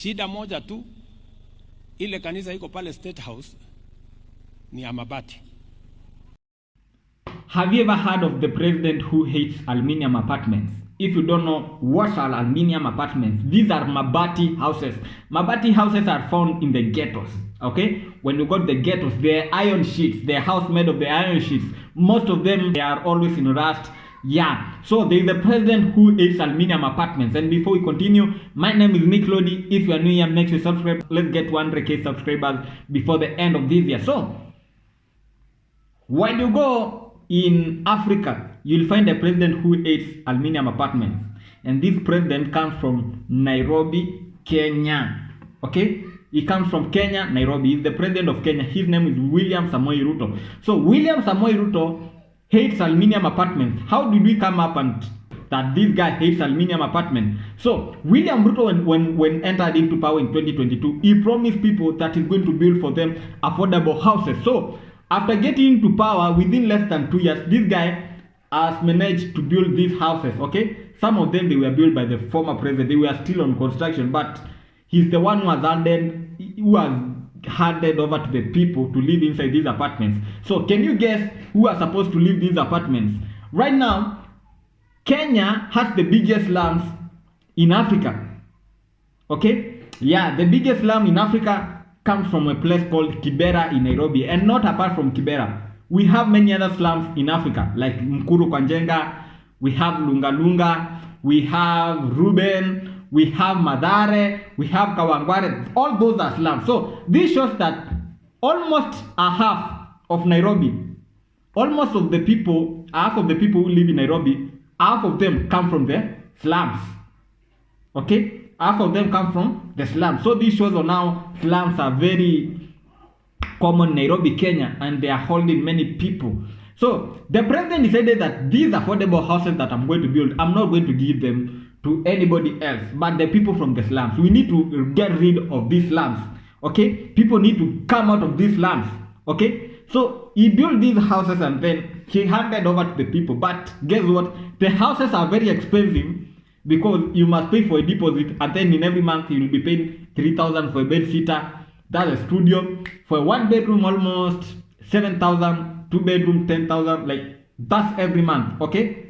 Shida moja tu, ile kanisa iko pale State House ni ya Mabati. Have you ever heard of the president who hates aluminium apartments? If you don't know, what are aluminium apartments? These are Mabati houses. Mabati houses are found in the ghettos. Okay, when you go to the ghettos, they're iron sheets. They're house made of the iron sheets. Most of them, they are always in rust. Yeah, so there is a president who hates aluminium apartments. And before we continue, my name is Nick Lodi. If you are new here, make sure you subscribe. Let's get 100k subscribers before the end of this year. So when you go in Africa, you'll find a president who hates aluminium apartments. And this president comes from Nairobi, Kenya. Okay? He comes from Kenya, Nairobi. He's the president of Kenya. His name is William Samoei Ruto. So William Samoei Ruto hates aluminium apartments. How did we come up and that this guy hates aluminium apartments? So William Ruto, when entered into power in 2022, he promised people that he's going to build for them affordable houses. So after getting into power, within less than 2 years, this guy has managed to build these houses. Okay, some of them, they were built by the former president. They were still on construction, but he's the one who has handed over to the people to live inside these apartments. So can you guess who are supposed to live in these apartments? Right now, Kenya has the biggest slums in Africa. Okay, yeah, the biggest slum in Africa comes from a place called Kibera in Nairobi. And not apart from Kibera, we have many other slums in Africa, like Mkuru Kwanjenga, we have Lunga Lunga, we have Ruben, we have Madare, we have Kawangware. All those are slums. So this shows that almost a half of Nairobi, half of the people who live in Nairobi, half of them come from the slums. Okay? Half of them come from the slums. So this shows now slums are very common in Nairobi, Kenya, and they are holding many people. So the president decided that these affordable houses that I'm going to build, I'm not going to give them to anybody else, but the people from the slums. We need to get rid of these slums. Okay? People need to come out of these slums. Okay? So he built these houses and then he handed over to the people. But guess what? The houses are very expensive, because you must pay for a deposit, and then in every month you will be paying 3,000 for a bed sitter. That's a studio. For a 1 bedroom, almost 7,000. 2 bedroom, 10,000. Like that's every month. Okay?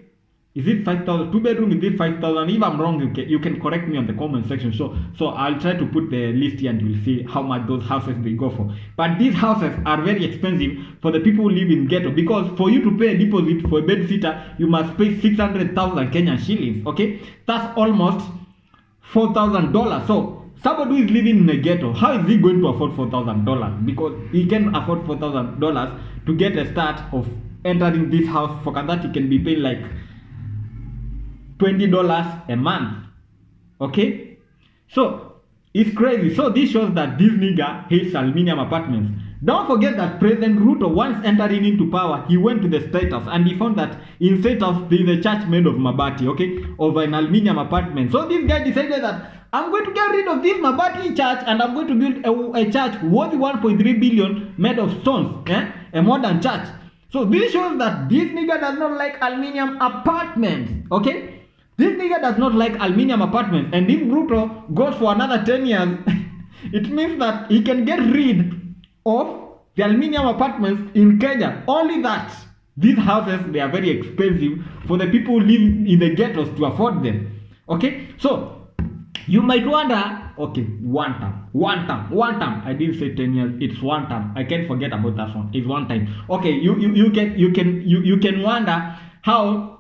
Is it 5,000? 2 bedroom, is it 5,000? If I'm wrong, you can correct me on the comment section. So I'll try to put the list here and you'll see how much those houses they go for. But these houses are very expensive for the people who live in ghetto, because for you to pay a deposit for a bed sitter, you must pay 600,000 Kenyan shillings. Okay, that's almost $4,000. So somebody who is living in a ghetto, how is he going to afford $4,000? Because he can afford $4,000 to get a start of entering this house. For that, he can be paying like $20 a month. Okay, so it's crazy. So this shows that this nigga hates aluminium apartments. Don't forget that President Ruto, once entering into power, he went to the State House and he found that in State House there is a church made of Mabati, okay, of an aluminium apartment. So this guy decided that I'm going to get rid of this Mabati church and I'm going to build a church worth 1.3 billion made of stones, a modern church. So this shows that this nigga does not like aluminium apartments. Okay, this nigga does not like aluminium apartments. And if Ruto goes for another 10 years, it means that he can get rid of the aluminium apartments in Kenya. Only that these houses, they are very expensive for the people who live in the ghettos to afford them. Okay, so you might wonder, okay, one time. I didn't say 10 years. It's one time. I can't forget about that one. It's one time. Okay, you can wonder how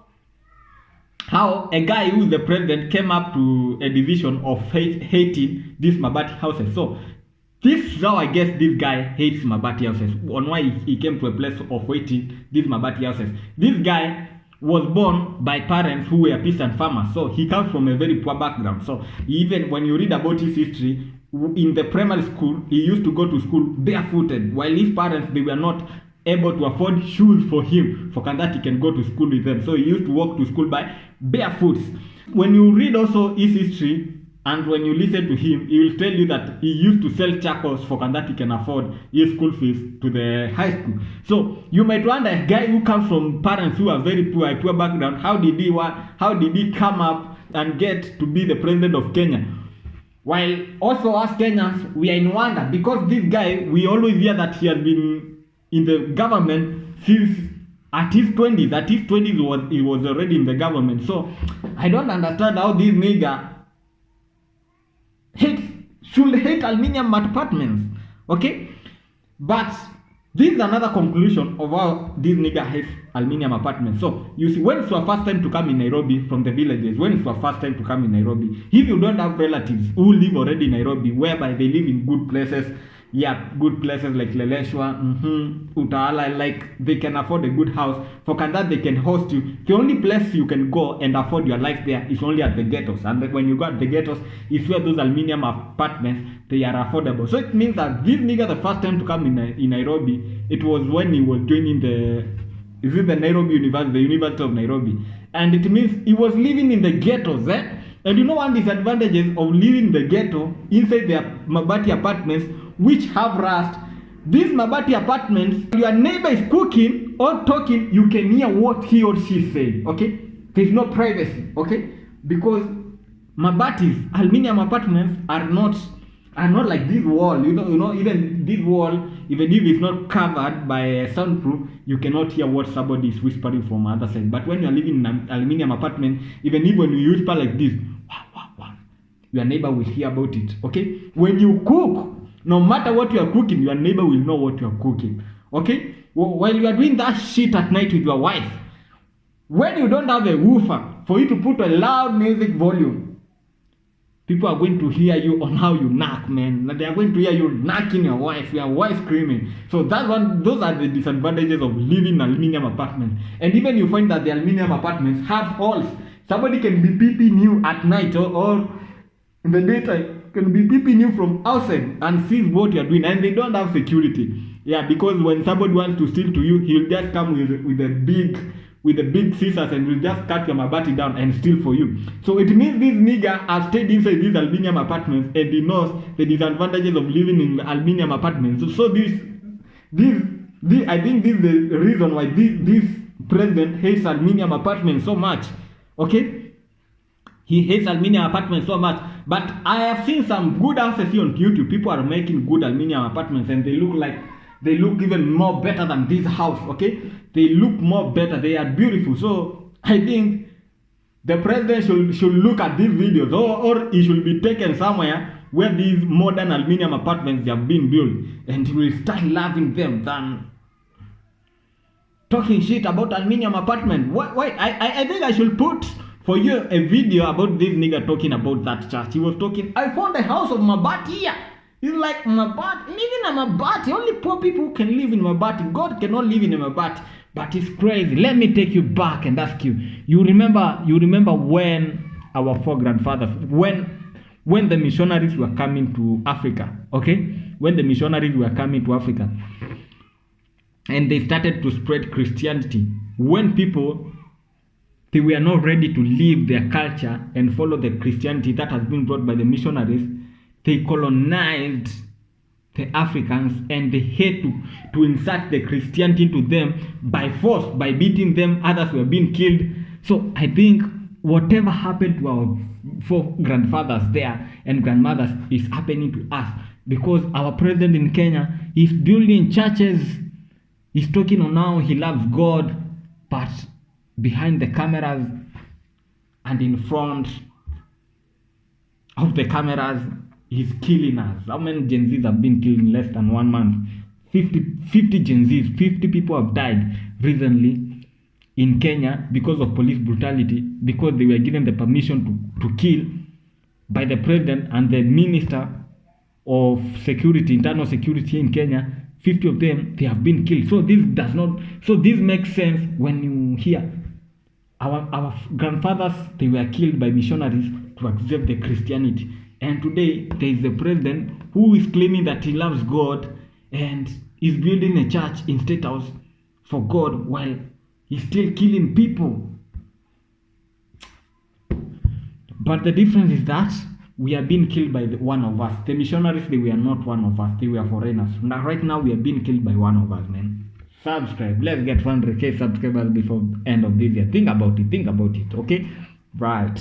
a guy who is the president came up to a decision of hating these Mabati houses. So this is how I guess this guy hates Mabati houses, on why he came to a place of hating these Mabati houses. This guy was born by parents who were peasant farmers, so he comes from a very poor background. So even when you read about his history, in the primary school, he used to go to school barefooted, while his parents, they were not able to afford shoes for him, for that he can go to school with them. So he used to walk to school by barefoot. When you read also his history, and when you listen to him, he will tell you that he used to sell charcoals for that he can afford his school fees to the high school. So you might wonder, a guy who comes from parents who are very poor, a poor background, how did he come up and get to be the president of Kenya? While also us Kenyans, we are in wonder because this guy, we always hear that he has been in the government since at his 20s. At his 20s, he was already in the government. So I don't understand how this nigga should hate aluminium apartments. Okay? But this is another conclusion of how this nigga hates aluminium apartments. So, you see, when it's your first time to come in Nairobi from the villages, when it's your first time to come in Nairobi, if you don't have relatives who live already in Nairobi, whereby they live in good places, good places like Leleshwa, Utawala, like they can afford a good house. For Kandat, they can host you. The only place you can go and afford your life there is only at the ghettos. And when you go at the ghettos, it's where those aluminium apartments, they are affordable. So it means that this nigga, the first time to come in Nairobi, it was when he was joining the Nairobi University, the University of Nairobi. And it means he was living in the ghettos, And you know one disadvantages of living in the ghetto inside the Mabati apartments, which have rust. These Mabati apartments, your neighbor is cooking or talking, you can hear what he or she is saying, okay? There's no privacy, okay? Because Mabatis, aluminium apartments are not like this wall, you know, even this wall, even if it's not covered by a soundproof, you cannot hear what somebody is whispering from the other side. But when you're living in an aluminium apartment, even if when you whisper like this, your neighbor will hear about it, okay? When you cook, no matter what you are cooking, your neighbor will know what you are cooking, okay? While you are doing that shit at night with your wife, when you don't have a woofer for you to put a loud music volume, people are going to hear you on how you knock, man. They are going to hear you knocking your wife screaming. So those are the disadvantages of living in aluminium apartments. And even you find that the aluminium apartments have holes. Somebody can be peeping you at night or in the daytime, can be peeping you from outside and see what you are doing, and they don't have security. Yeah, because when somebody wants to steal to you, he'll just come with a big scissors and will just cut your Mabati down and steal for you. So it means this nigga has stayed inside these aluminium apartments and he knows the disadvantages of living in aluminium apartments. So this I think this is the reason why this president hates aluminium apartments so much. Okay? He hates aluminium apartments so much. But I have seen some good houses here on YouTube. People are making good aluminium apartments and they look even more better than this house, okay? They look more better. They are beautiful. So I think the president should look at these videos or he should be taken somewhere where these modern aluminium apartments have been built, and he will start loving them than talking shit about aluminium apartment. I think I should put for you a video about this nigga talking about that church. He was talking, I found a house of Mabati here. He's like, Mabati, living in Mabati. Only poor people can live in Mabati. God cannot live in a Mabati. But it's crazy. Let me take you back and ask you. You remember when our foregrandfathers, when the missionaries were coming to Africa, okay? When the missionaries were coming to Africa and they started to spread Christianity, when people, they were not ready to leave their culture and follow the Christianity that has been brought by the missionaries, they colonized the Africans and they had to insert the Christianity into them by force, by beating them. Others were being killed. So I think whatever happened to our grandfathers there and grandmothers is happening to us, because our president in Kenya is building churches. He's talking on how he loves God, but behind the cameras and in front of the cameras, he's killing us. How many Gen Zs have been killed in less than 1 month? 50 Gen Zs, 50 people have died recently in Kenya because of police brutality, because they were given the permission to kill by the president and the minister of security, internal security in Kenya. 50 of them, they have been killed. So this makes sense when you hear our grandfathers, they were killed by missionaries to accept the Christianity. And today, there is a president who is claiming that he loves God and is building a church in State House for God while he's still killing people. But the difference is that we are being killed by one of us. The missionaries, they were not one of us. They were foreigners. Now, right now, we are being killed by one of us, man. Subscribe. Let's get 100k subscribers before end of this year. Think about it, okay? Right.